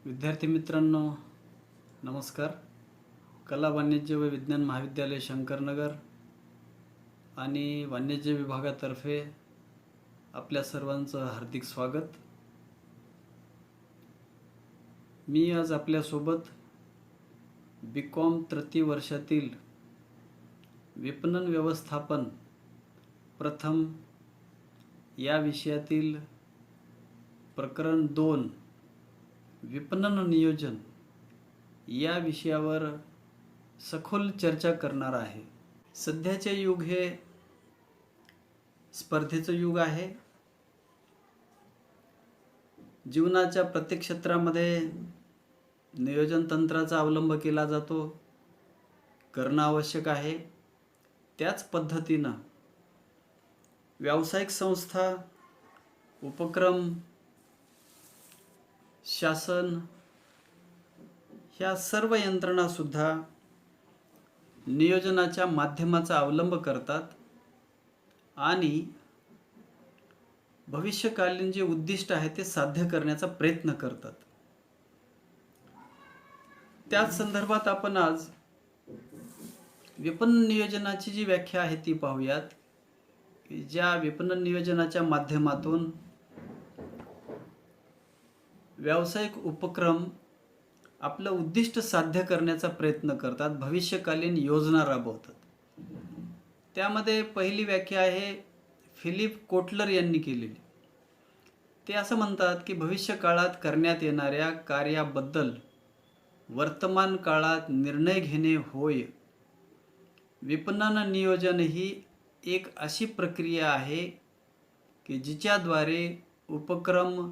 विद्यार्थी मित्रांनो, नमस्कार. कला वाणिज्य व विज्ञान महाविद्यालय शंकरनगर आणि वाणिज्य विभागातर्फे आपल्या सर्वांचं हार्दिक स्वागत. मी आज आपल्यासोबत BCom तृतीय वर्षातील विपणन व्यवस्थापन प्रथम या विषयातील प्रकरण 2 विपणन नियोजन या विषयावर सखोल चर्चा करणार आहे. सध्याचे युग हे स्पर्धेचं युग आहे. जीवनाच्या प्रत्येक क्षेत्रामध्ये नियोजन तंत्राचा अवलंब केला जातो, करणं आवश्यक आहे. त्याच पद्धतीनं व्यावसायिक संस्था, उपक्रम, शासन ह्या सर्व यंत्रणा सुद्धा नियोजनाच्या माध्यमाचा अवलंब करतात आणि भविष्यकालीन जे उद्दिष्ट आहे ते साध्य करण्याचा प्रयत्न करतात. त्याच संदर्भात आपण आज विपणन नियोजनाची जी व्याख्या आहे ती पाहूयात. ज्या विपणन नियोजनाच्या माध्यमातून व्यावसायिक उपक्रम आपलं उद्दिष्ट साध्य करण्याचा प्रयत्न करतात, भविष्यकालीन योजना राबवतात. त्यामध्ये पहिली व्याख्या आहे फिलिप कोटलर यांनी केलेली. ते असं म्हणतात की भविष्य काळात करण्यात येणाऱ्या कार्याबद्दल वर्तमान काळात निर्णय घेणे होय. विपणन नियोजन ही एक अशी प्रक्रिया आहे की जिच्याद्वारे उपक्रम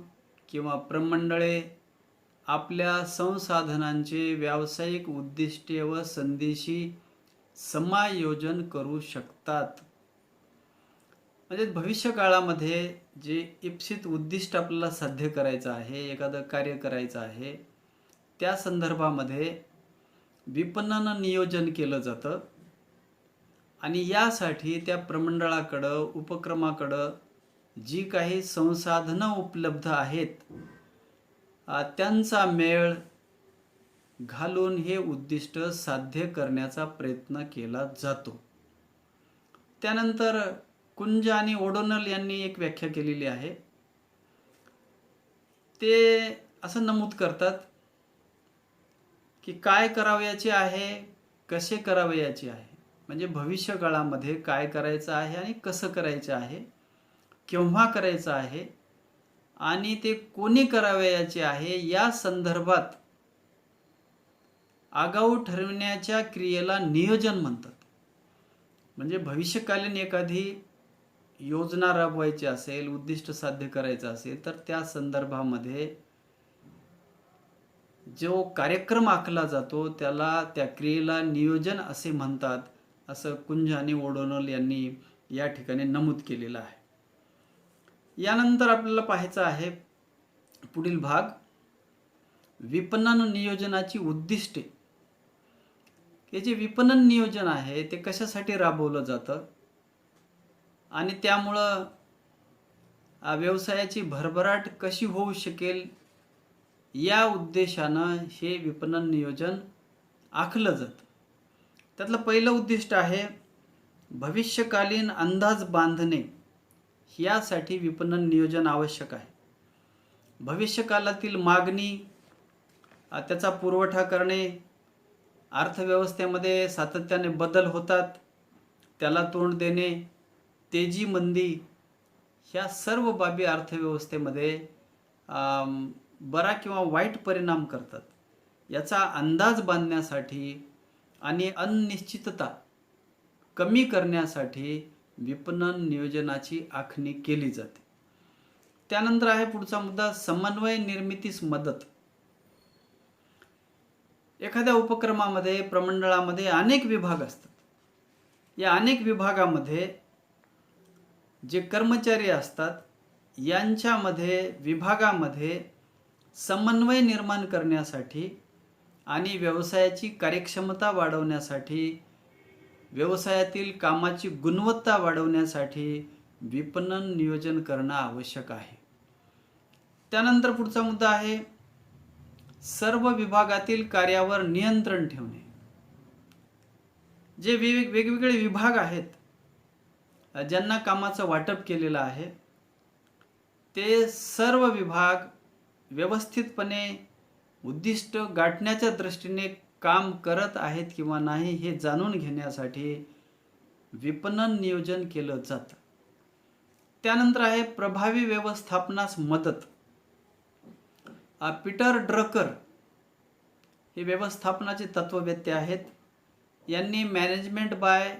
किंवा प्रमंडळे आपल्या संसाधनांचे व्यावसायिक उद्दिष्टे व संधीशी समायोजन करू शकतात. म्हणजे भविष्यकाळामध्ये जे इप्सित उद्दिष्ट आपल्याला साध्य करायचं आहे, एखादं कार्य करायचं आहे, त्या संदर्भामध्ये विपणन नियोजन केलं जातं आणि यासाठी त्या प्रमंडळाकडं, उपक्रमाकडं जी काही संसाधनं उपलब्ध आहेत त्यांचा मेळ घालून हे उद्दिष्ट साध्य करण्याचा प्रयत्न केला जातो. त्यानंतर कुंज आणि ओडोनल यांनी एक व्याख्या केलेली आहे. ते असं नमूद करतात की काय करावयाचे आहे, कसे करावयाचे आहे, म्हणजे भविष्यकाळामध्ये काय करायचं आहे आणि कसं करायचं आहे, केव्हा करायचं आहे आणि ते कोणी करावयाचे आहे या संदर्भात आगाऊ ठरविण्याच्या क्रियेला नियोजन म्हणतात. म्हणजे भविष्यकालीन एखादी योजना राबवायची असेल, उद्दिष्ट साध्य करायचं असेल तर त्या संदर्भामध्ये जो कार्यक्रम आखला जातो त्याला, त्या क्रियेला नियोजन असे म्हणतात, असं कुंज आणि ओडोनल यांनी या ठिकाणी नमूद केलेलं आहे. यानंतर आपल्याला पाहायचं आहे पुढील भाग, विपणन नियोजनाची उद्दिष्टे. हे जे विपणन नियोजन आहे ते कशासाठी राबवलं जातं आणि त्यामुळं व्यवसायाची भरभराट कशी होऊ शकेल या उद्देशानं हे विपणन नियोजन आखलं जातं. त्यातलं पहिलं उद्दिष्ट आहे भविष्यकालीन अंदाज बांधणे. यासाठी विपणन नियोजन आवश्यक आहे. भविष्यकालातील मागणी, त्याचा पुरवठा करणे, अर्थव्यवस्थेमध्ये सातत्याने बदल होतात, त्याला तोंड देणे, तेजी मंदी, ह्या सर्व बाबी अर्थव्यवस्थेमध्ये बरा किंवा वाईट परिणाम करतात. याचा अंदाज बांधण्यासाठी आणि अनिश्चितता कमी करण्यासाठी विपणन नियोजनाची आखणी केली जाते. त्यानंतर आहे पुढचा मुद्दा, समन्वय निर्मितीस मदत. एखाद्या उपक्रमामध्ये, प्रमंडळामध्ये अनेक विभाग असतात. या अनेक विभागामध्ये जे कर्मचारी असतात यांच्यामध्ये, विभागामध्ये समन्वय निर्माण करण्यासाठी आणि व्यवसायाची कार्यक्षमता वाढवण्यासाठी, व्यवसायातील कामाची गुणवत्ता वाढवण्यासाठी विपणन नियोजन करणं आवश्यक आहे. त्यानंतर पुढचा मुद्दा आहे सर्व विभागातील कार्यावर नियंत्रण ठेवणे. जे वेगवेगळे विभाग आहेत ज्यांना कामाचं वाटप केलेलं आहे ते सर्व विभाग व्यवस्थितपणे उद्दिष्ट गाठण्याच्या दृष्टीने काम करत आहेत किंवा नाही हे जाणून घेण्यासाठी विपणन नियोजन केलं जातं. त्यानंतर आहे प्रभावी व्यवस्थापनास मदत. पीटर ड्रकर हे व्यवस्थापनाचे तत्ववेत्ते आहेत. यांनी मॅनेजमेंट बाय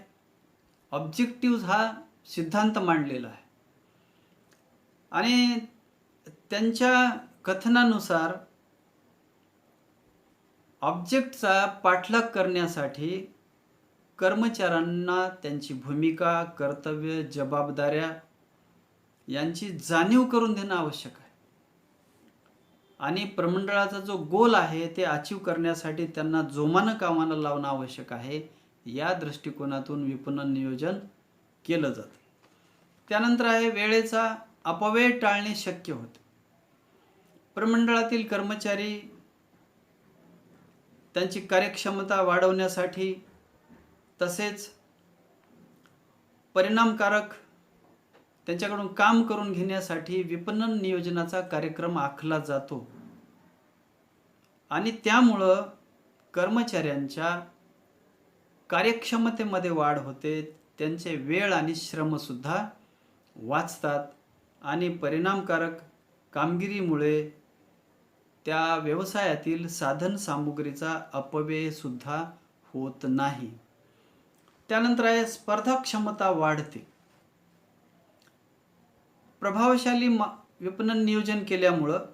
ऑब्जेक्टिव्ह हा सिद्धांत मांडलेला आहे आणि त्यांच्या कथनानुसार ऑब्जेक्टचा पाठलाग करण्यासाठी कर्मचाऱ्यांना त्यांची भूमिका, कर्तव्य, जबाबदाऱ्या यांची जाणीव करून देणं आवश्यक आहे आणि प्रमंडळाचा जो गोल आहे ते अचीव करण्यासाठी त्यांना जोमानं कामाला लावणं आवश्यक आहे. या दृष्टिकोनातून विपणन नियोजन केलं जातं. त्यानंतर आहे वेळेचा अपव्यय टाळणे शक्य होते. प्रमंडळातील कर्मचारी त्यांची कार्यक्षमता वाढवण्यासाठी तसेच परिणामकारक त्यांच्याकडून काम करून घेण्यासाठी विपणन नियोजनाचा कार्यक्रम आखला जातो आणि त्यामुळं कर्मचाऱ्यांच्या कार्यक्षमतेमध्ये वाढ होते, त्यांचे वेळ आणि श्रमसुद्धा वाचतात आणि परिणामकारक कामगिरीमुळे त्या व्यवसायातील साधन सामुग्रीचा अपव्ययसुद्धा होत नाही. त्यानंतर आहे स्पर्धा क्षमता वाढते. प्रभावशाली विपणन नियोजन केल्यामुळं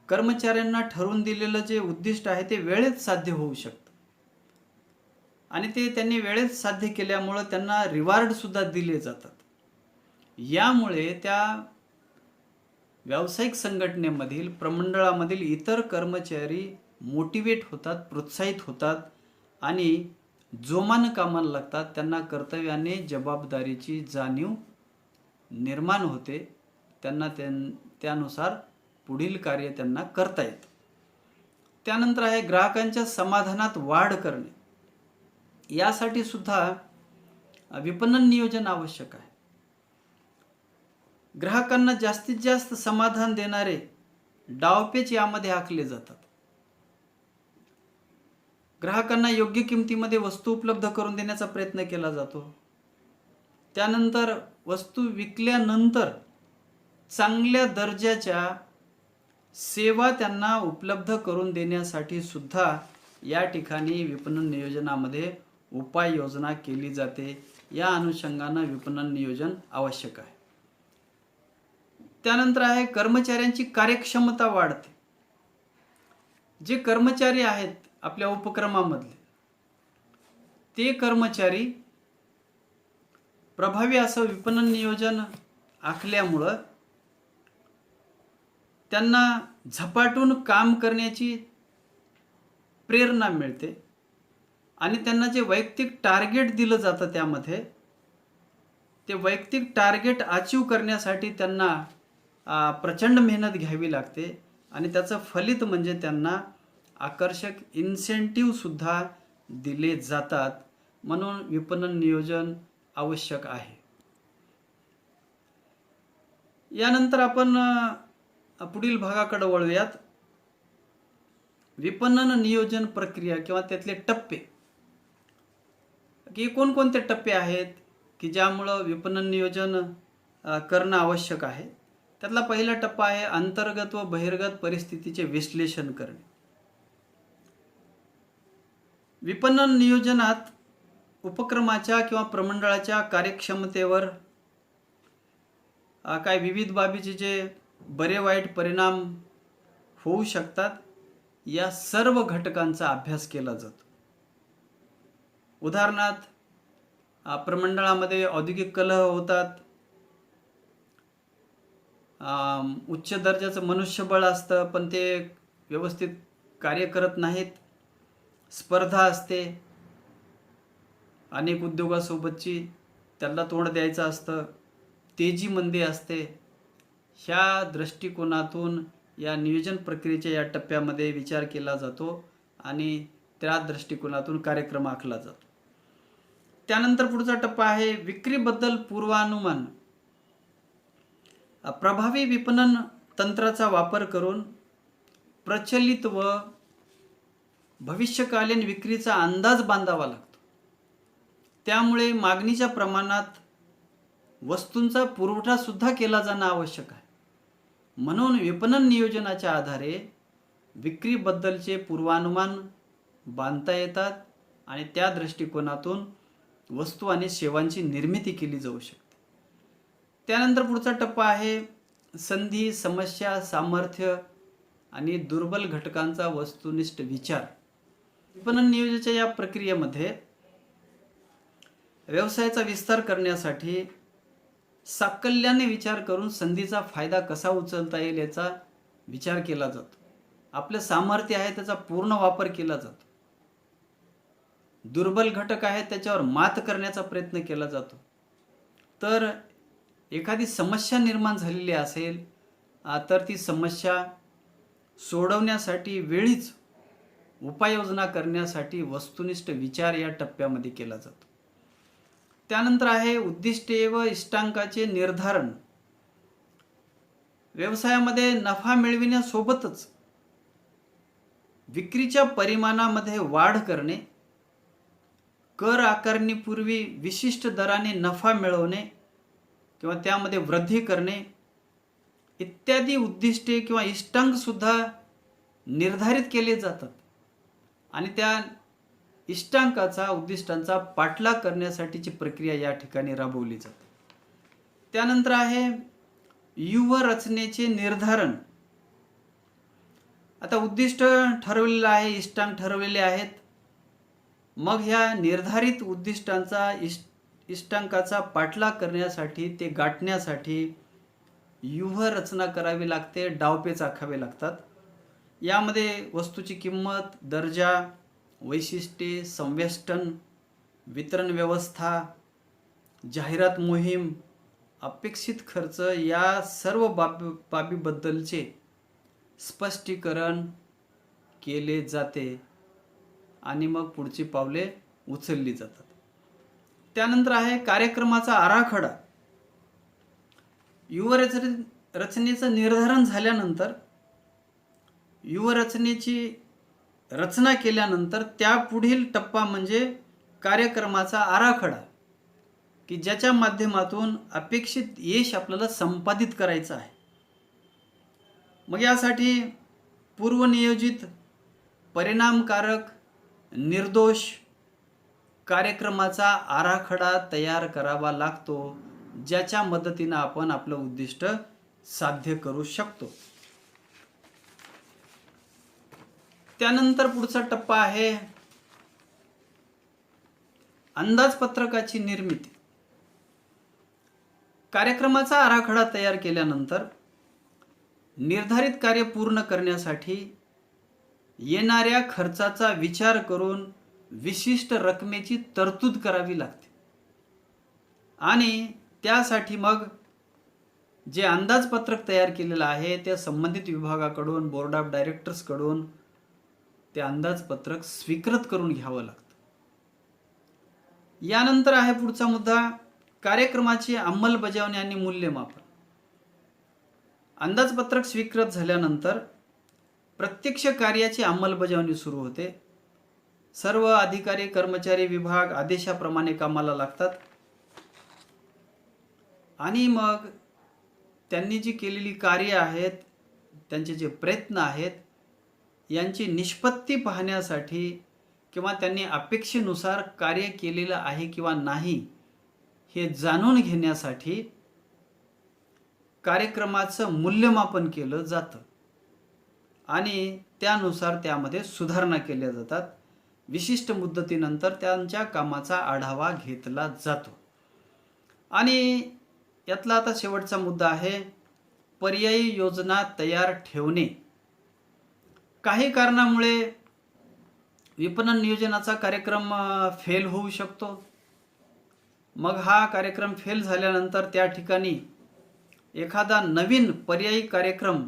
कर्मचाऱ्यांना ठरवून दिलेलं जे उद्दिष्ट आहे ते वेळेत साध्य होऊ शकतं आणि ते त्यांनी वेळेत साध्य केल्यामुळं त्यांना रिवॉर्डसुद्धा दिले जातात. यामुळे त्या व्यावसायिक संघटनेमधील प्रमंडळामधील इतर कर्मचारी मोटिवेट होतात, प्रोत्साहित होतात आणि जोमानं कामाला लागतात. त्यांना कर्तव्याने जबाबदारीची जाणीव निर्माण होते. त्यांना त्यानुसार पुढील कार्य त्यांना करता येतं. त्यानंतर आहे ग्राहकांच्या समाधानात वाढ करणे. यासाठी सुद्धा विपणन नियोजन आवश्यक आहे. ग्राहकांना जास्तीत जास्त समाधान देणारे डावपेच यामध्ये आखले जातात. ग्राहकांना योग्य किमतीमध्ये वस्तू उपलब्ध करून देण्याचा प्रयत्न केला जातो. त्यानंतर वस्तू विकल्यानंतर चांगल्या दर्जाच्या सेवा त्यांना उपलब्ध करून देण्यासाठी सुद्धा या ठिकाणी विपणन नियोजनामध्ये उपाययोजना केली जाते. या अनुषंगानं विपणन नियोजन आवश्यक आहे. त्यानंतर आहे कर्मचाऱ्यांची कार्यक्षमता वाढते. जे कर्मचारी आहेत आपल्या उपक्रमामधले ते कर्मचारी प्रभावी असं विपणन नियोजन आखल्यामुळं त्यांना झपाटून काम करण्याची प्रेरणा मिळते आणि त्यांना जे वैयक्तिक टार्गेट दिलं जातं त्यामध्ये ते वैयक्तिक टार्गेट अचीव करण्यासाठी त्यांना प्रचंड मेहनत घ्यावी लागते आणि त्याचं फलित म्हणजे त्यांना आकर्षक इन्सेंटिव्हसुद्धा दिले जातात. म्हणून विपणन नियोजन आवश्यक आहे. यानंतर आपण पुढील भागाकडे वळूयात. विपणन नियोजन प्रक्रिया किंवा त्यातले टप्पे की कोणकोणते टप्पे आहेत की ज्यामुळं विपणन नियोजन करणं आवश्यक आहे. त्यातला पहिला टप्पा आहे अंतर्गत व बहिर्गत परिस्थितीचे विश्लेषण करणे. विपणन नियोजनात उपक्रमाच्या किंवा प्रमंडळाच्या कार्यक्षमतेवर काय विविध बाबीचे जे बरे वाईट परिणाम होऊ शकतात या सर्व घटकांचा अभ्यास केला जातो. उदाहरणार्थ प्रमंडळामध्ये औद्योगिक कलह होतात, उच्च दर्जाचं मनुष्यबळ असतं पण ते व्यवस्थित कार्य करत नाहीत, स्पर्धा असते अनेक उद्योगासोबतची, त्याला तोंड द्यायचं असतं, तेजी मंदी असते. ह्या दृष्टिकोनातून या नियोजन प्रक्रियेच्या या टप्प्यामध्ये विचार केला जातो आणि त्या दृष्टिकोनातून कार्यक्रम आखला जातो. त्यानंतर पुढचा टप्पा आहे विक्रीबद्दल पूर्वानुमान. प्रभावी विपणन तंत्राचा वापर करून प्रचलित व भविष्यकालीन विक्रीचा अंदाज बांधावा लागतो. त्यामुळे मागणीच्या प्रमाणात वस्तूंचा पुरवठा सुद्धा केला जाणं आवश्यक आहे. म्हणून विपणन नियोजनाच्या आधारे विक्रीबद्दलचे पूर्वानुमान बांधता येतात आणि त्या दृष्टिकोनातून वस्तू आणि सेवांची निर्मिती केली जाऊ शकते. त्यानंतर पुढचा टप्पा आहे संधी, समस्या, सामर्थ्य आणि दुर्बल घटकांचा वस्तुनिष्ठ विचार. विपणन नियोजनाच्या या प्रक्रियेमध्ये व्यवसायाचा विस्तार करण्यासाठी साकल्याने विचार करून संधीचा फायदा कसा उचलता येईल याचा विचार केला जातो. आपले सामर्थ्य आहे त्याचा पूर्ण वापर केला जातो. दुर्बल घटक आहेत त्याच्यावर मात करण्याचा प्रयत्न केला जातो. तर एखादी समस्या निर्माण झालेली असेल तर ती समस्या सोडवण्यासाठी वेळीच उपाययोजना करण्यासाठी वस्तुनिष्ठ विचार या टप्प्यामध्ये केला जातो. त्यानंतर आहे उद्दिष्टे व इष्टांकाचे निर्धारण. व्यवसायामध्ये नफा मिळविण्यासोबतच विक्रीच्या परिमाणामध्ये वाढ करणे, कर आकारणीपूर्वी विशिष्ट दराने नफा मिळवणे किंवा त्यामध्ये वृद्धी करणे इत्यादी उद्दिष्टे किंवा इष्टांक सुद्धा निर्धारित केले जातात आणि त्या इष्टांकाचा, उद्दिष्टांचा पाठलाग करण्यासाठीची प्रक्रिया या ठिकाणी राबवली जाते. त्यानंतर आहे व्यूहरचनेचे निर्धारण. आता उद्दिष्ट ठरवलेलं आहे, इष्टांक ठरवलेले आहेत. मग ह्या निर्धारित उद्दिष्टांचा, इष्टांकाचा पाठलाग करण्यासाठी, ते गाठण्यासाठी व्यूहरचना करावी लागते, डावपेच आखावे लागतात. यामध्ये वस्तूची किंमत, दर्जा, वैशिष्ट्ये, संवेष्टन, वितरण व्यवस्था, जाहिरात मोहीम, अपेक्षित खर्च या सर्व बाबीबद्दलचे स्पष्टीकरण केले जाते आणि मग पुढची पावले उचलली जातात. त्यानंतर आहे कार्यक्रमाचा आराखडा. व्यूहरचनेचं निर्धारण झाल्यानंतर, व्यूहरचनेची रचना केल्यानंतर त्या पुढील टप्पा म्हणजे कार्यक्रमाचा आराखडा, की ज्याच्या माध्यमातून अपेक्षित यश आपल्याला संपादित करायचं आहे. मग यासाठी पूर्वनियोजित, परिणामकारक, निर्दोष कार्यक्रमाचा आराखडा तयार करावा लागतो, ज्याच्या मदतीनं आपण आपलं उद्दिष्ट साध्य करू शकतो. त्यानंतर पुढचा टप्पा आहे अंदाजपत्रकाची निर्मिती. कार्यक्रमाचा आराखडा तयार केल्यानंतर निर्धारित कार्य पूर्ण करण्यासाठी येणाऱ्या खर्चाचा विचार करून विशिष्ट रकमेची तरतूद करावी लागते आणि त्यासाठी मग जे अंदाजपत्रक तयार केलेलं आहे त्या संबंधित विभागाकडून, बोर्ड ऑफ डायरेक्टर्सकडून ते अंदाजपत्रक स्वीकृत करून घ्यावं लागतं. यानंतर आहे पुढचा मुद्दा कार्यक्रमाची अंमलबजावणी आणि मूल्यमापन. अंदाजपत्रक स्वीकृत झाल्यानंतर प्रत्यक्ष कार्याची अंमलबजावणी सुरू होते. सर्व अधिकारी, कर्मचारी, विभाग आदेशाप्रमाणे कामाला लागतात आणि मग त्यांनी जी केलेली कार्य आहेत, त्यांचे जे प्रयत्न आहेत, यांची निष्पत्ती पाहण्यासाठी किंवा त्यांनी अपेक्षेनुसार कार्य केलेलं आहे किंवा नाही हे जाणून घेण्यासाठी कार्यक्रमाचं मूल्यमापन केलं जातं आणि त्यानुसार त्यामध्ये सुधारणा केल्या जातात. विशिष्ट मुदतीनंतर त्यांच्या कामाचा आढावा घेतला जातो. आणि यातला आता शेवटचा मुद्दा आहे पर्यायी योजना तयार ठेवणे. काही कारणामुळे विपणन नियोजनाचा कार्यक्रम फेल होऊ शकतो. मग हा कार्यक्रम फेल झाल्यानंतर त्या ठिकाणी एखादा नवीन पर्यायी कार्यक्रम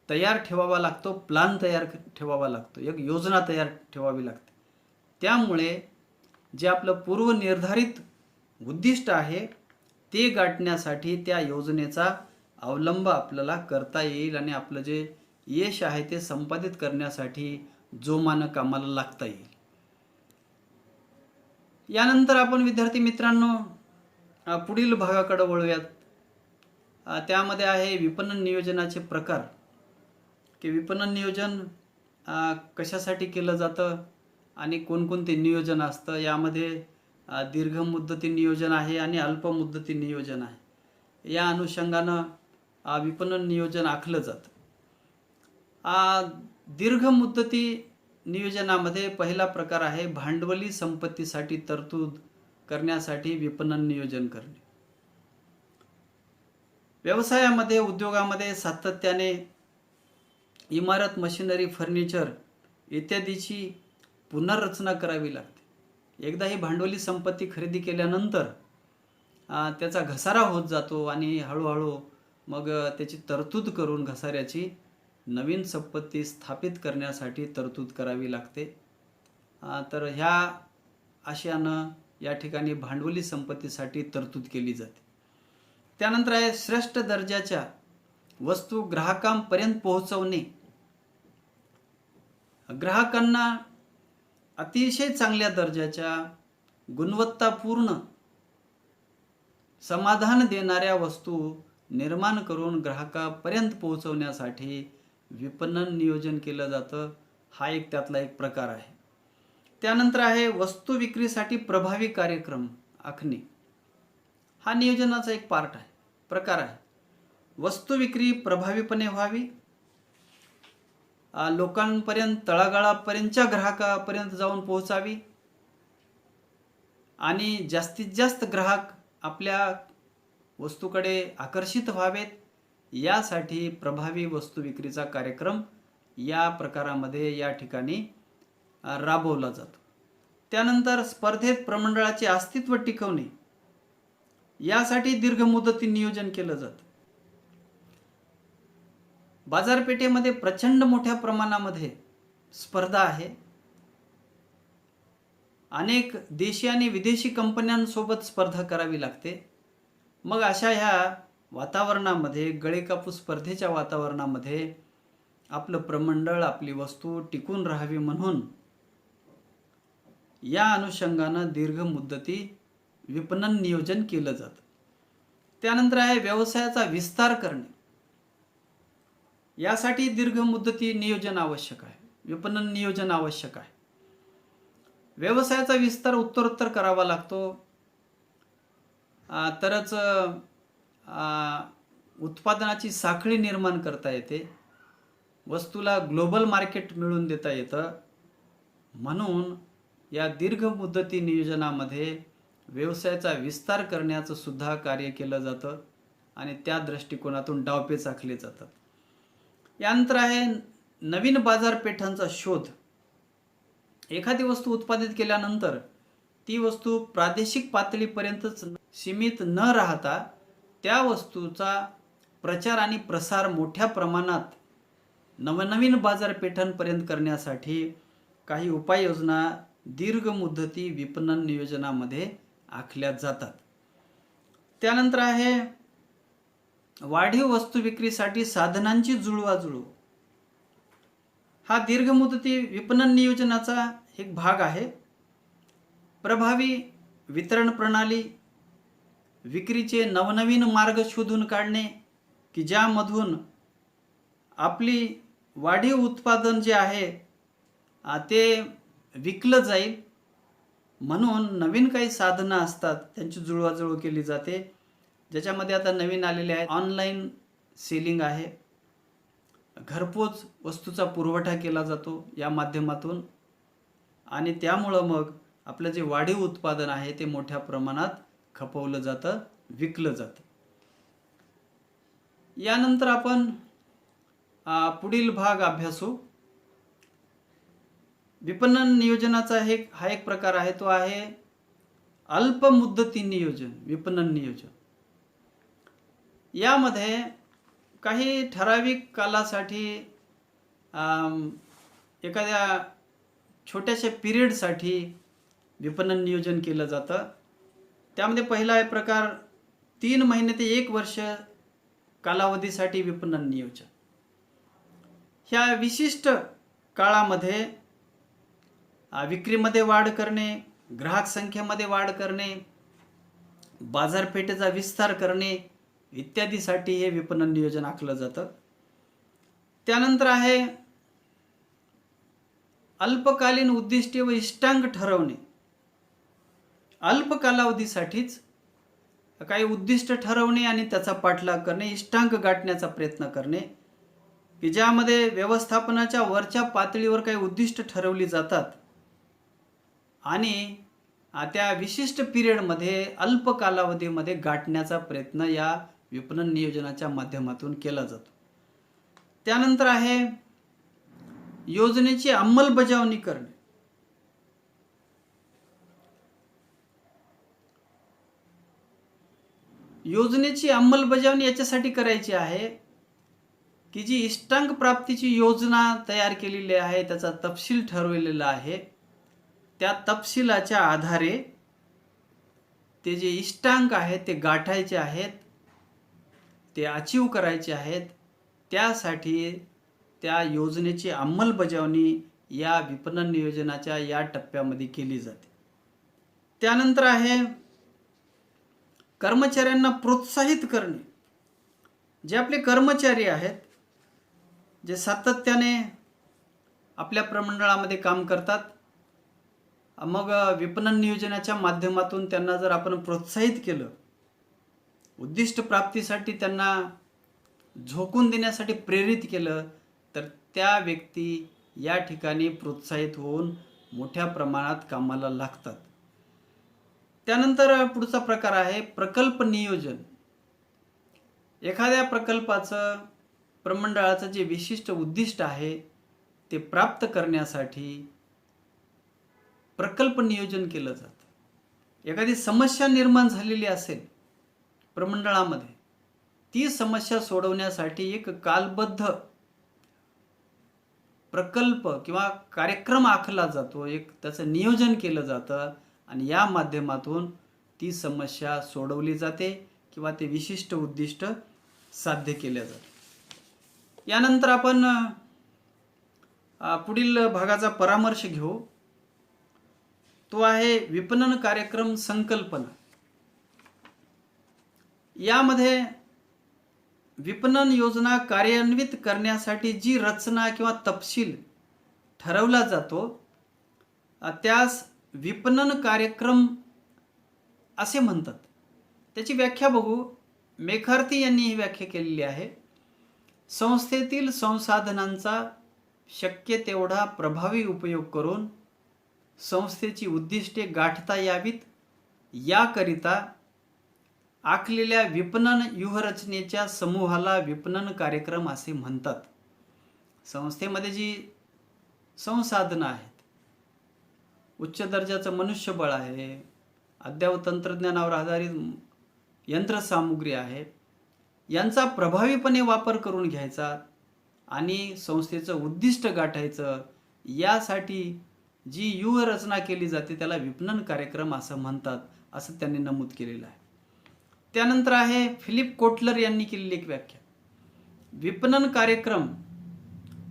तयार ठेवावा लागतो, प्लान तयार ठेवावा लागतो, एक योजना तयार ठेवावी लागते. त्यामुळे जे आपलं पूर्वनिर्धारित उद्दिष्ट आहे ते गाठण्यासाठी त्या योजनेचा अवलंब आपल्याला करता येईल आणि आपलं जे यश आहे ते संपादित करण्यासाठी जोमानं कामाला लागता येईल. यानंतर आपण विद्यार्थी मित्रांनो पुढील भागाकडे वळूयात. त्यामध्ये आहे विपणन नियोजनाचे प्रकार, की विपणन नियोजन कशासाठी केलं जातं आणि कोणकोणते नियोजन असतं. यामध्ये दीर्घ मुदती नियोजन आहे आणि अल्प मुदती नियोजन आहे. या अनुषंगानं विपणन नियोजन आखलं जातं. दीर्घ मुदती नियोजनामध्ये पहिला प्रकार आहे भांडवली संपत्तीसाठी तरतूद करण्यासाठी विपणन नियोजन करणे. व्यवसायामध्ये, उद्योगामध्ये सातत्याने इमारत, मशिनरी, फर्निचर इत्यादीची पुनर्रचना करावी लागते. एकदा ही भांडवली संपत्ती खरेदी केल्यानंतर त्याचा घसारा होत जातो आणि हळूहळू मग त्याची तरतूद करून घसाऱ्याची नवीन संपत्ती स्थापित करण्यासाठी तरतूद करावी लागते. तर ह्या आशयानं या ठिकाणी भांडवली संपत्तीसाठी तरतूद केली जाते. त्यानंतर आहे श्रेष्ठ दर्जाच्या वस्तू ग्राहकांपर्यंत पोहोचवणे. ग्राहकांना अतिशय चांगल्या दर्जाच्या, गुणवत्तापूर्ण, समाधान देणाऱ्या वस्तू निर्माण करून ग्राहकापर्यंत पोहोचवण्यासाठी विपणन नियोजन केलं जातं. हा एक त्यातला एक प्रकार आहे. त्यानंतर आहे वस्तू विक्रीसाठी प्रभावी कार्यक्रम आखणे. हा नियोजनाचा एक प्रकार आहे. वस्तू विक्री प्रभावीपणे व्हावी, लोकांपर्यंत, तळागाळापर्यंतच्या ग्राहकापर्यंत जाऊन पोहोचावी आणि जास्तीत जास्त ग्राहक आपल्या वस्तूकडे आकर्षित व्हावेत, यासाठी प्रभावी वस्तू विक्रीचा कार्यक्रम या प्रकारामध्ये या ठिकाणी राबवला जातो. त्यानंतर स्पर्धेत प्रमंडळाचे अस्तित्व टिकवणे, यासाठी दीर्घ मुदती नियोजन केलं जातं. बाजारपेठेमध्ये प्रचंड मोठ्या प्रमाणामध्ये स्पर्धा आहे. अनेक देशी आणि विदेशी कंपन्यांसोबत स्पर्धा करावी लागते. मग अशा ह्या वातावरणामध्ये, गळेकापूस स्पर्धेच्या वातावरणामध्ये आपलं प्रमंडळ, आपली वस्तू टिकून राहावी म्हणून या अनुषंगानं दीर्घ मुदती विपणन नियोजन केलं जातं. त्यानंतर आहे व्यवसायाचा विस्तार करणे. यासाठी दीर्घ मुदती नियोजन आवश्यक आहे, विपणन नियोजन आवश्यक आहे. व्यवसायाचा विस्तार उत्तरोत्तर करावा लागतो, तरच उत्पादनाची साखळी निर्माण करता येते, वस्तूला ग्लोबल मार्केट मिळवून देता येतं. म्हणून या दीर्घ मुदती नियोजनामध्ये व्यवसायाचा विस्तार करण्याचं सुद्धा कार्य केलं जातं आणि त्या दृष्टिकोनातून डावपेच आखले जातात. यानंतर आहे नवीन बाजारपेठांचा शोध. एखादी वस्तू उत्पादित केल्यानंतर ती वस्तू प्रादेशिक पातळीपर्यंतच सीमित न राहता त्या वस्तूचा प्रचार आणि प्रसार मोठ्या प्रमाणात नवनवीन बाजारपेठांपर्यंत करण्यासाठी काही उपाययोजना दीर्घ मुदती विपणन नियोजनामध्ये आखल्या जातात. त्यानंतर आहे वाढीव वस्तू विक्रीसाठी साधनांची जुळवाजुळव. हा दीर्घ मुदती विपणन नियोजनाचा एक भाग आहे. प्रभावी वितरण प्रणाली, विक्रीचे नवनवीन मार्ग शोधून काढणे, की ज्यामधून आपली वाढीव उत्पादन जे आहे ते विकलं जाईल. म्हणून नवीन काही साधनं असतात त्यांची जुळवाजुळव केली जाते, ज्याच्यामध्ये आता नवीन आलेले आहे ऑनलाईन सेलिंग आहे. घरपोच वस्तूचा पुरवठा केला जातो या माध्यमातून आणि त्यामुळं मग आपलं जे वाढीव उत्पादन आहे ते मोठ्या प्रमाणात खपवलं जातं, विकलं जातं. यानंतर आपण पुढील भाग अभ्यासू. विपणन नियोजनाचा हा एक प्रकार आहे, तो आहे अल्प मुदती नियोजन, विपणन नियोजन. यामध्ये काही ठराविक कालासाठी एखाद्या छोट्याशा पिरियडसाठी विपणन नियोजन केलं जातं. त्यामध्ये पहिला आहे प्रकार 3 महिने ते 1 वर्ष कालावधीसाठी विपणन नियोजन. ह्या विशिष्ट काळामध्ये विक्रीमध्ये वाढ करणे, ग्राहक संख्येमध्ये वाढ करणे, बाजारपेठेचा विस्तार करणे इत्यादीसाठी हे विपणन नियोजन आखलं जातं. त्यानंतर आहे अल्पकालीन उद्दिष्टे व इष्टांक ठरवणे. अल्प कालावधीसाठीच काही उद्दिष्ट ठरवणे आणि त्याचा पाठलाग करणे, इष्टांक गाठण्याचा प्रयत्न करणे, की ज्यामध्ये व्यवस्थापनाच्या वरच्या पातळीवर काही उद्दिष्ट ठरवली जातात आणि त्या विशिष्ट पिरियडमध्ये अल्प कालावधीमध्ये गाठण्याचा प्रयत्न या विपणन नियोजनाच्या माध्यमातून केला जातो. त्यानंतर आहे योजनेची अंमलबजावणी करणे. योजनेची अंमलबजावणी याच्यासाठी करायची आहे की जी इष्टांक प्राप्तीची योजना तयार केलेली आहे, त्याचा तपशील ठरवलेला आहे, त्या तपशिलाच्या आधारे ते जे इष्टांक आहेत ते गाठायचे आहेत, ते अचीव करायचे आहेत. त्यासाठी त्या योजनेची अंमलबजावणी या विपणन नियोजनाच्या या टप्प्यामध्ये केली जाते. त्यानंतर आहे कर्मचाऱ्यांना प्रोत्साहित करणे. जे आपले कर्मचारी आहेत, जे सातत्याने आपल्या प्रमंडळामध्ये काम करतात, मग विपणन नियोजनाच्या माध्यमातून त्यांना जर आपण प्रोत्साहित केलं, उद्दिष्ट प्राप्तीसाठी त्यांना झोकून देण्यासाठी प्रेरित केलं, तर त्या व्यक्ती या ठिकाणी प्रोत्साहित होऊन मोठ्या प्रमाणात कामाला लागतात. त्यानंतर पुढचा प्रकार आहे प्रकल्प नियोजन. एखाद्या प्रकल्पाचं, प्रमंडळाचं जे विशिष्ट उद्दिष्ट आहे ते प्राप्त करण्यासाठी प्रकल्प नियोजन केलं जातं. एखादी समस्या निर्माण झालेली असेल प्रमंडळामध्ये, ती समस्या सोडवण्यासाठी एक कालबद्ध प्रकल्प किंवा कार्यक्रम आखला जातो, एक त्याचं नियोजन केलं जातं आणि या माध्यमातून ती समस्या सोडवली जाते किंवा ते विशिष्ट उद्दिष्ट साध्य केले जाते. यानंतर आपण पुढील भागाचा परामर्श घेऊ. तो आहे विपणन कार्यक्रम संकल्पना. यामध्ये विपणन योजना कार्यान्वित करण्यासाठी जी रचना किंवा तपशील ठरवला जातो त्यास विपणन कार्यक्रम असे म्हणतात. त्याची व्याख्या बघू. मेकार्थी यांनी ही व्याख्या केलेली आहे. संस्थेतील संसाधनांचा शक्य तेवढा प्रभावी उपयोग करून संस्थेची उद्दिष्टे गाठता यावीत याकरिता आखलेल्या विपणन व्यूहरचनेच्या समूहाला विपणन कार्यक्रम असे म्हणतात. संस्थेमध्ये जी संसाधनं आहेत, उच्च दर्जाचं मनुष्यबळ आहे, अद्ययावत तंत्रज्ञानावर आधारित यंत्रसामुग्री आहे, यांचा प्रभावीपणे वापर करून घ्यायचा आणि संस्थेचं उद्दिष्ट गाठायचं, यासाठी जी व्यूहरचना केली जाते त्याला विपणन कार्यक्रम असं म्हणतात, असं त्यांनी नमूद केलेलं आहे. त्यानंतर आहे फिलिप कोटलर यांनी केलेली एक व्याख्या. विपणन कार्यक्रम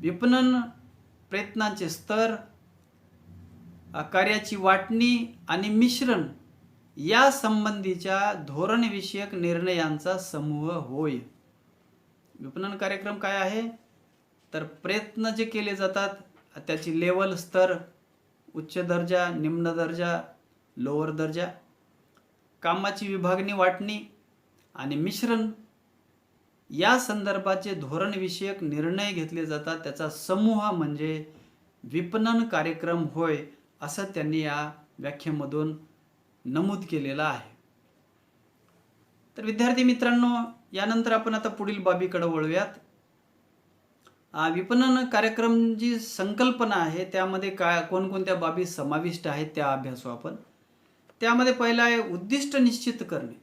विपणन प्रयत्नांचे स्तर, कार्याची वाटणी आणि मिश्रण या संबंधीच्या धोरणविषयक निर्णयांचा समूह होय. विपणन कार्यक्रम काय आहे तर प्रयत्न जे केले जातात त्याची लेवल, स्तर, उच्च दर्जा, निम्न दर्जा, लोअर दर्जा, कामाची विभागणी, वाटणी आणि मिश्रण या संदर्भाचे धोरणविषयक निर्णय घेतले जातात, त्याचा समूह म्हणजे विपणन कार्यक्रम होय, असं त्यांनी या व्याख्येमधून नमूद केलेलं आहे. तर विद्यार्थी मित्रांनो, यानंतर आपण आता पुढील बाबीकडे वळूयात. विपणन कार्यक्रम जी संकल्पना आहे त्यामध्ये काय कोणकोणत्या बाबी समाविष्ट आहेत त्या अभ्यासू आपण. त्यामध्ये पहिला आहे उद्दिष्ट निश्चित करणे.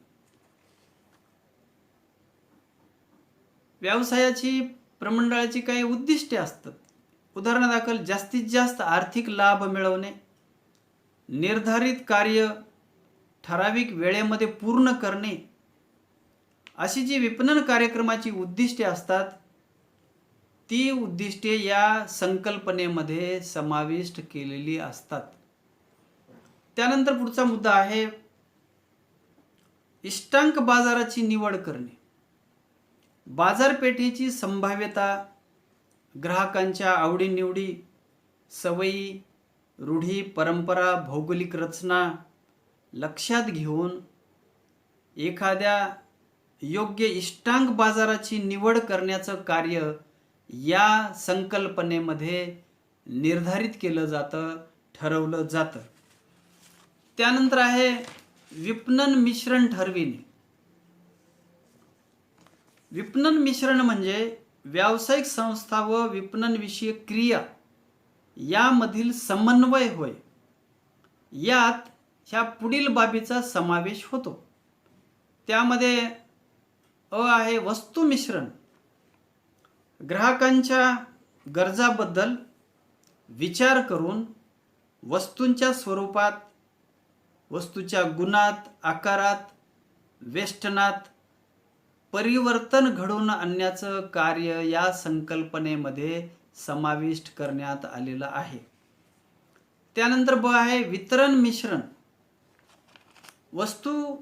व्यवसायाची प्रमंडळाची काही उद्दिष्टे असतात. उदाहरणादाखल जास्तीत जास्त आर्थिक लाभ मिळवणे, निर्धारित कार्य ठराविक वेळेमध्ये पूर्ण करणे, अशी जी विपणन कार्यक्रमाची उद्दिष्टे असतात ती उद्दिष्टे या संकल्पनेमध्ये समाविष्ट केलेली असतात. त्यानंतर पुढचा मुद्दा आहे इष्टांक बाजाराची निवड करणे. बाजारपेठेची संभाव्यता, ग्राहकांच्या आवडीनिवडी, सवयी, रूढी, परंपरा, भौगोलिक रचना लक्षात घेऊन एखाद्या योग्य इष्टांक बाजाराची निवड करण्याचं कार्य या संकल्पनेमध्ये निर्धारित केलं जातं, ठरवलं जातं. त्यानंतर आहे विपणन मिश्रण ठरविणे. विपणन मिश्रण म्हणजे व्यावसायिक संस्था व विपणन विषयक क्रिया यामधील समन्वय होय. यात ह्या पुढील बाबीचा समावेश होतो. त्यामध्ये आहे वस्तू मिश्रण. ग्राहकांच्या गरजाबद्दल विचार करून वस्तूंच्या स्वरूपात, वस्तूच्या गुणात, आकारात, वेष्टनात परिवर्तन घडवून आणण्याचं कार्य या संकल्पनेमध्ये समाविष्ट करण्यात आलेलं आहे. त्यानंतर आहे वितरण मिश्रण. वस्तू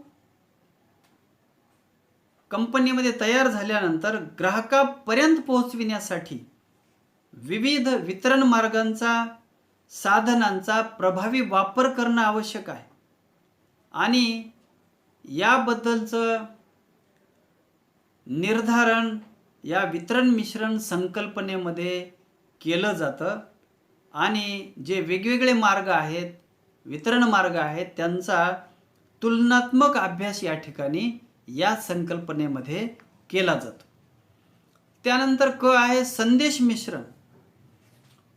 कंपनीमध्ये तयार झाल्यानंतर ग्राहकापर्यंत पोहोचविण्यासाठी विविध वितरण मार्गांचा, साधनांचा प्रभावी वापर करणं आवश्यक आहे आणि याबद्दलचं निर्धारण या वितरण मिश्रण संकल्पनेमध्ये केलं जातं आणि जे वेगवेगळे मार्ग आहेत, वितरण मार्ग आहेत, त्यांचा तुलनात्मक अभ्यास या ठिकाणी या संकल्पनेमध्ये केला जातो. त्यानंतर आहे संदेश मिश्रण.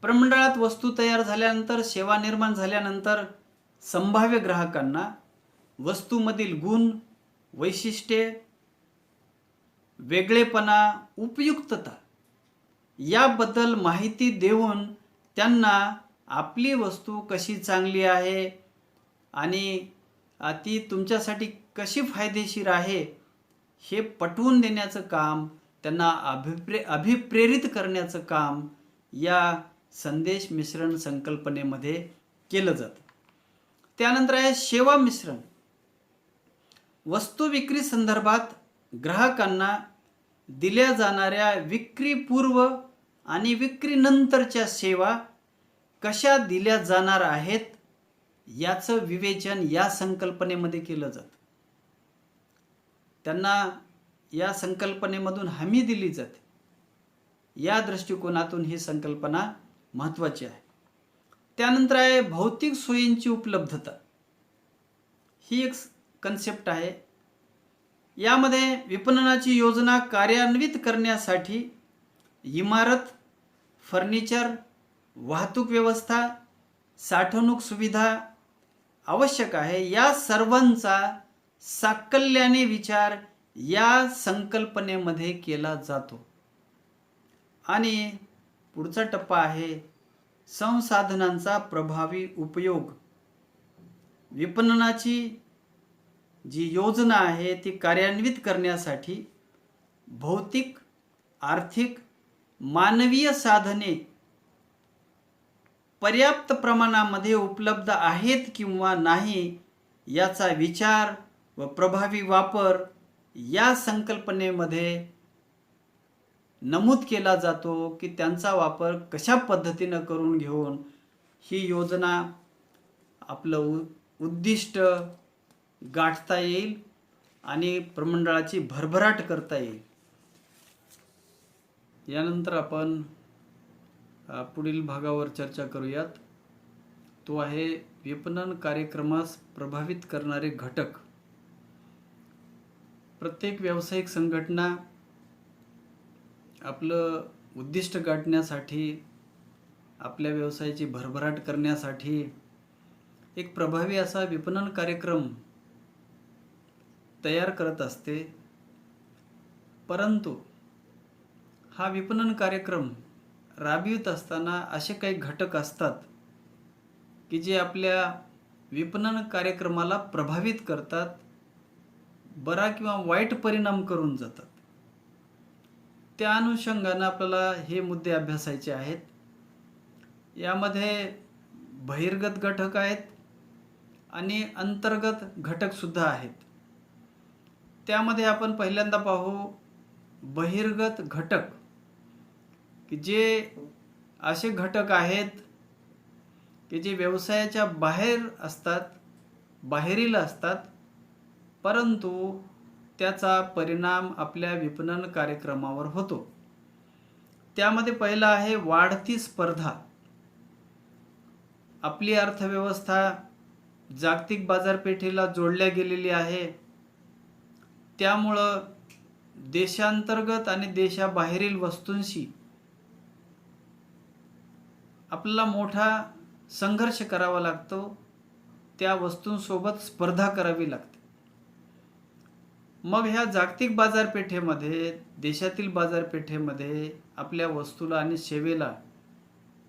प्रमंडळात वस्तू तयार झाल्यानंतर, सेवा निर्माण झाल्यानंतर संभाव्य ग्राहकांना वस्तूमधील गुण, वैशिष्ट्ये, वेगळेपणा, उपयुक्तता याबद्दल माहिती देऊन त्यांना आपली वस्तू कशी चांगली आहे आणि ती तुमच्यासाठी कशी फायदेशीर आहे हे पटवून देण्याचं काम, त्यांना अभिप्रेरित करण्याचं काम या संदेश मिश्रण संकल्पनेमध्ये केलं जातं. त्यानंतर आहे सेवा मिश्रण. वस्तू विक्री संदर्भात ग्राहकांना दिल्या जाणाऱ्या विक्रीपूर्व आणि विक्रीनंतरच्या सेवा कशा दिल्या जाणार आहेत याचं विवेचन या संकल्पनेमध्ये केलं जातं. त्यांना या संकल्पनेमधून हमी दिली जाते. या दृष्टिकोनातून ही संकल्पना महत्त्वाची आहे. त्यानंतर आहे भौतिक सोयींची उपलब्धता. ही एक कन्सेप्ट आहे. यामध्ये विपणनाची योजना कार्यान्वित करण्यासाठी इमारत, फर्निचर, वाहतूक व्यवस्था, साठवणूक सुविधा आवश्यक आहे. या सर्वांचा साकल्याने विचार या संकल्पनेमध्ये केला जातो. आणि पुढचा टप्पा आहे संसाधनांचा प्रभावी उपयोग. विपणनाची जी योजना आहे ती कार्यान्वित करण्यासाठी भौतिक, आर्थिक, मानवीय साधने पर्याप्त प्रमाणामध्ये उपलब्ध आहेत किंवा नाही याचा विचार व प्रभावी वापर या संकल्पनेमध्ये नमूद केला जातो की त्यांचा वापर कशा पद्धतीनं करून घेऊन ही योजना आपलं उद्दिष्ट गाठता येईल आणि प्रमंडळाची भरभराट करता येईल. यानंतर आपण पुढील भागावर चर्चा करूयात. तो आहे विपणन कार्यक्रमास प्रभावित करणारे घटक. प्रत्येक व्यावसायिक संघटना आपलं उद्दिष्ट गाठण्यासाठी, आपल्या व्यवसायाची भरभराट करण्यासाठी एक प्रभावी असा विपणन कार्यक्रम तयार करत असते. परंतु हा विपणन कार्यक्रम राबवित असताना असे काही घटक असतात की जे आपल्या विपणन कार्यक्रमाला प्रभावित करतात, बरा किंवा वाईट परिणाम करून जातात. त्या अनुषंगानं आपल्याला हे मुद्दे अभ्यासायचे आहेत. यामध्ये बहिर्गत घटक आहेत आणि अंतर्गत घटकसुद्धा आहेत. त्यामध्ये आपण पहिल्यांदा पाहू बहिर्गत घटक, की जे असे घटक आहेत की जे व्यवसायाच्या बाहेर असतात, बाहेरील असतात, परंतु त्याचा परिणाम आपल्या विपणन कार्यक्रमावर होतो. त्यामध्ये पहिला आहे वाढती स्पर्धा. आपली अर्थव्यवस्था जागतिक बाजारपेठेला जोडल्या गेलेली आहे. त्यामुळं देशांतर्गत आणि देशाबाहेरील वस्तूंशी आपल्याला मोठा संघर्ष करावा लागतो. त्या वस्तूंसोबत स्पर्धा करावी लागते. मग ह्या जागतिक बाजारपेठेमध्ये, देशातील बाजारपेठेमध्ये आपल्या वस्तूला आणि सेवेला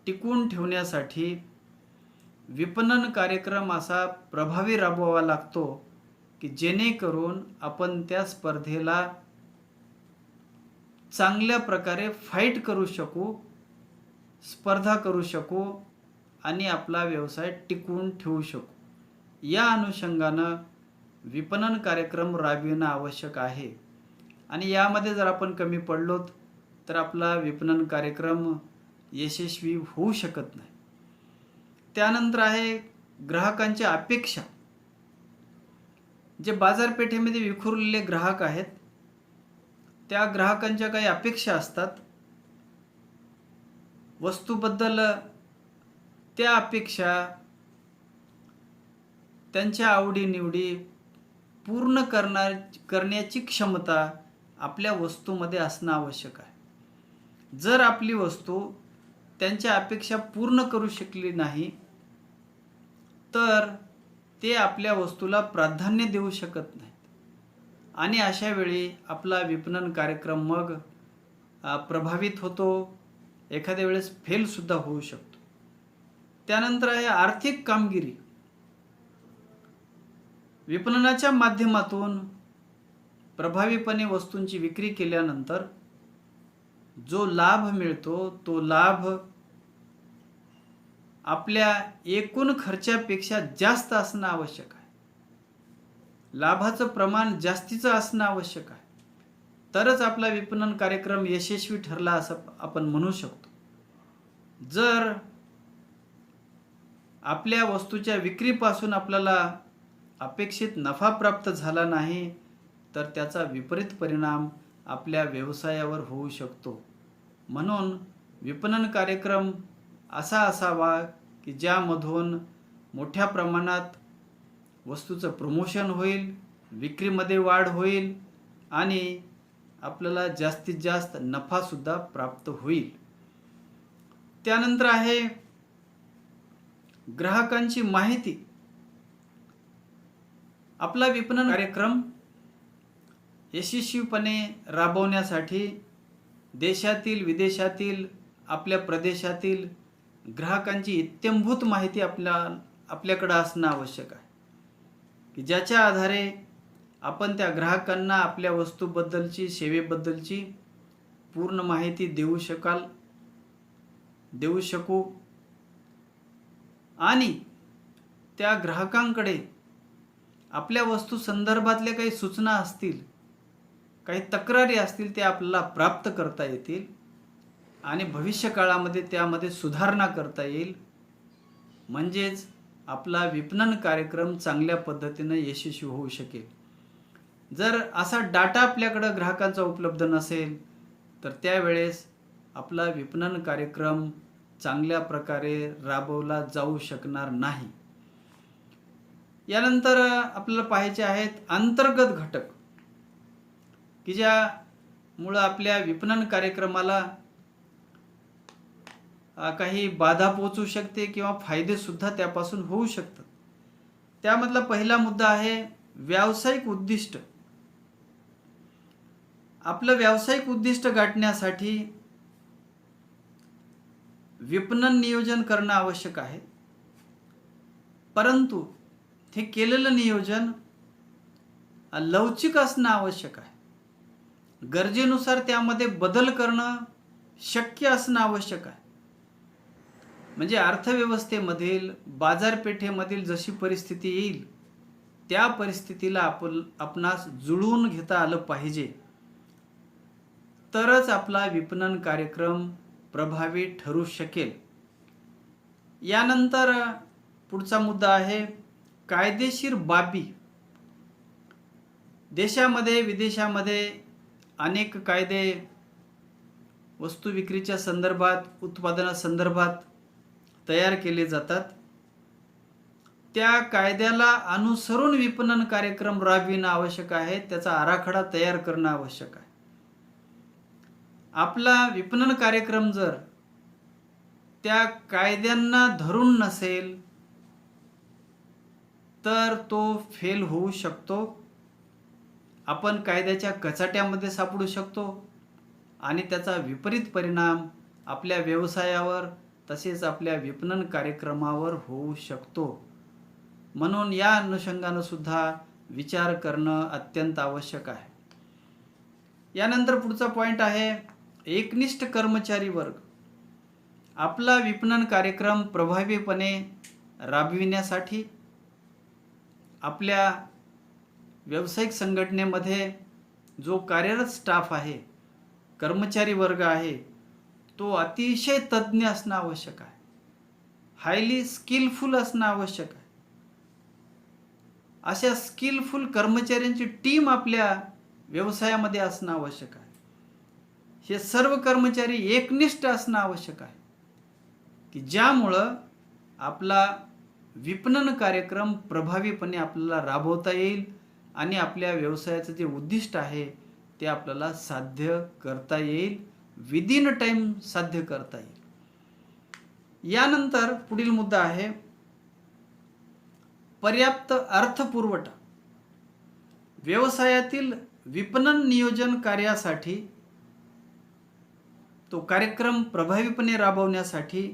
टिकवून ठेवण्यासाठी विपणन कार्यक्रम असा प्रभावी राबवावा लागतो की जेणेकरून आपण त्या स्पर्धेला चांगल्या प्रकारे फाईट करू शकू, स्पर्धा करू शकू आणि आपला व्यवसाय टिकवून ठेवू शकू. या अनुषंगानं विपणन कार्यक्रम राबविणं आवश्यक आहे. आणि यामध्ये जर आपण कमी पडलोत तर आपला विपणन कार्यक्रम यशस्वी होऊ शकत नाही. त्यानंतर आहे ग्राहकांच्या अपेक्षा. जे बाजारपेठेमध्ये विखुरलेले ग्राहक आहेत, त्या ग्राहकांच्या काही अपेक्षा असतात वस्तूबद्दल. त्या अपेक्षा, त्यांच्या आवडीनिवडी पूर्ण करण्याची क्षमता आपल्या वस्तूमध्ये असणं आवश्यक आहे. जर आपली वस्तू त्यांच्या अपेक्षा पूर्ण करू शकली नाही तर ते आपल्या वस्तूला प्राधान्य देऊ शकत नाहीत आणि अशा वेळी आपला विपणन कार्यक्रम मग प्रभावित होतो, एखाद्या वेळेस फेलसुद्धा होऊ शकतो. त्यानंतर आहे आर्थिक कामगिरी. विपणनाच्या माध्यमातून प्रभावीपणे वस्तूंची विक्री केल्यानंतर जो लाभ मिळतो तो लाभ आपल्या एकूण खर्चापेक्षा जास्त असणं आवश्यक आहे. लाभाचं प्रमाण जास्तीचं असणं आवश्यक आहे. तरच आपला विपणन कार्यक्रम यशस्वी ठरला असं आपण म्हणू शकतो. जर आपल्या वस्तूच्या विक्रीपासून आपल्याला अपेक्षित नफा प्राप्त झाला नाही तर त्याचा विपरीत परिणाम आपल्या व्यवसायावर होऊ शकतो. म्हणून विपणन कार्यक्रम असा असावा की ज्यामधून मोठ्या प्रमाणात वस्तूचं प्रमोशन होईल, विक्रीमध्ये वाढ होईल आणि आपल्याला जास्तीत जास्त नफासुद्धा प्राप्त होईल. त्यानंतर आहे ग्राहकांची माहिती. आपला विपणन कार्यक्रम यशस्वीपणे राबवण्यासाठी देशातील, विदेशातील, आपल्या प्रदेशातील ग्राहकांची इत्थंभूत माहिती आपल्याकडं असणं आवश्यक आहे की ज्याच्या आधारे आपण त्या ग्राहकांना आपल्या वस्तूबद्दलची, सेवेबद्दलची पूर्ण माहिती देऊ शकू आणि त्या ग्राहकांकडे आपल्या वस्तू संदर्भातल्या काही सूचना असतील, काही तक्रारी असतील, ते आपल्याला प्राप्त करता येतील आणि भविष्यकाळामध्ये त्यामध्ये सुधारणा करता येईल. म्हणजेच आपला विपणन कार्यक्रम चांगल्या पद्धतीने यशस्वी होऊ शकेल. जर असा डाटा आपल्याकडं ग्राहकांचा उपलब्ध नसेल तर त्यावेळेस आपला विपणन कार्यक्रम चांगल्या प्रकारे राबवला जाऊ शकणार नाही. यानंतर आपल्याला पाहायचे आहेत अंतर्गत घटक की ज्यामुळं आपल्या विपणन कार्यक्रमाला काही बाधा पोहोचू शकते किंवा फायदे सुद्धा त्यापासून होऊ शकतात. त्यामधला पहिला मुद्दा आहे व्यावसायिक उद्दिष्ट. आपलं व्यावसायिक उद्दिष्ट गाठण्यासाठी विपणन नियोजन करणं आवश्यक आहे, परंतु हे केलेलं नियोजन लवचिक असणं आवश्यक आहे. गरजेनुसार त्यामध्ये बदल करणं शक्य असणं आवश्यक आहे. म्हणजे अर्थव्यवस्थेमधील, बाजारपेठेमधील जशी परिस्थिती येईल त्या परिस्थितीला आपणास जुळवून घेता आलं पाहिजे, तरच आपला विपणन कार्यक्रम प्रभावी ठरू शकेल. यानंतर पुढचा मुद्दा आहे कायदेशीर बाबी. देशामध्ये विदेशामध्ये अनेक कायदे वस्तू विक्रीच्या संदर्भात, उत्पादनासंदर्भात तयार केले जातात. त्या कायद्याला अनुसरून विपणन कार्यक्रम राबविणं आवश्यक आहे, त्याचा आराखडा तयार करणं आवश्यक आहे. आपला विपणन कार्यक्रम जर त्या कायद्यांना धरून नसेल तर तो फेल होऊ शकतो. आपण कायद्याच्या कचाट्यामध्ये सापडू शकतो आणि त्याचा विपरीत परिणाम आपल्या व्यवसायावर तसेच आपल्या विपणन कार्यक्रमावर होऊ शकतो. म्हणून या अनुषंगानं सुद्धा विचार करणं अत्यंत आवश्यक आहे. यानंतर पुढचा पॉईंट आहे एकनिष्ठ कर्मचारी वर्ग. आपला विपणन कार्यक्रम प्रभावीपणे राबविण्यासाठी आपल्या व्यावसायिक संघटनेमध्ये जो कार्यरत स्टाफ आहे, कर्मचारी वर्ग आहे, तो अतिशय तज्ज्ञ असणं आवश्यक आहे. हायली स्किलफुल असणं आवश्यक आहे. अशा स्किलफुल कर्मचाऱ्यांची टीम आपल्या व्यवसायामध्ये असणं आवश्यक आहे. हे सर्व कर्मचारी एकनिष्ठ असणं आवश्यक आहे की ज्यामुळं आपला विपणन कार्यक्रम प्रभावीपणे आपल्याला राबवता येईल आणि आपल्या व्यवसायाचं जे उद्दिष्ट आहे ते आपल्याला साध्य करता येईल, विदिन टाइम साध्य करता येईल. यानंतर पुढील मुद्दा आहे पर्याप्त अर्थपुरवठा. व्यवसायातील विपणन नियोजन कार्यासाठी, तो कार्यक्रम प्रभावीपणे राबवण्यासाठी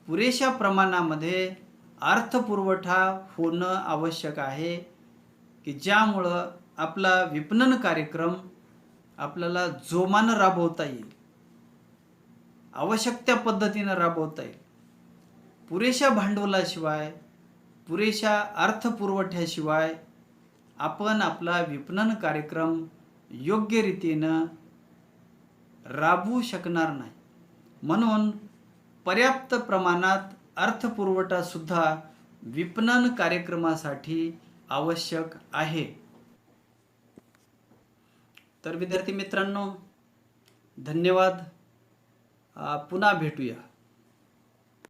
पुरेशा प्रमाणामध्ये अर्थपुरवठा होणं आवश्यक आहे की ज्यामुळं आपला विपणन कार्यक्रम आपल्याला जोमानं राबवता येईल, आवश्यक त्या पद्धतीनं राबवता येईल. पुरेशा भांडवलाशिवाय, पुरेशा अर्थपुरवठ्याशिवाय आपण आपला विपणन कार्यक्रम योग्य रीतीनं राबवू शकणार नाही. म्हणून पर्याप्त प्रमाणात अर्थपुरवठा सुद्धा विपणन कार्यक्रमासाठी आवश्यक आहे. तर विद्यार्थी मित्रांनो, धन्यवाद. पुन्हा भेटूया.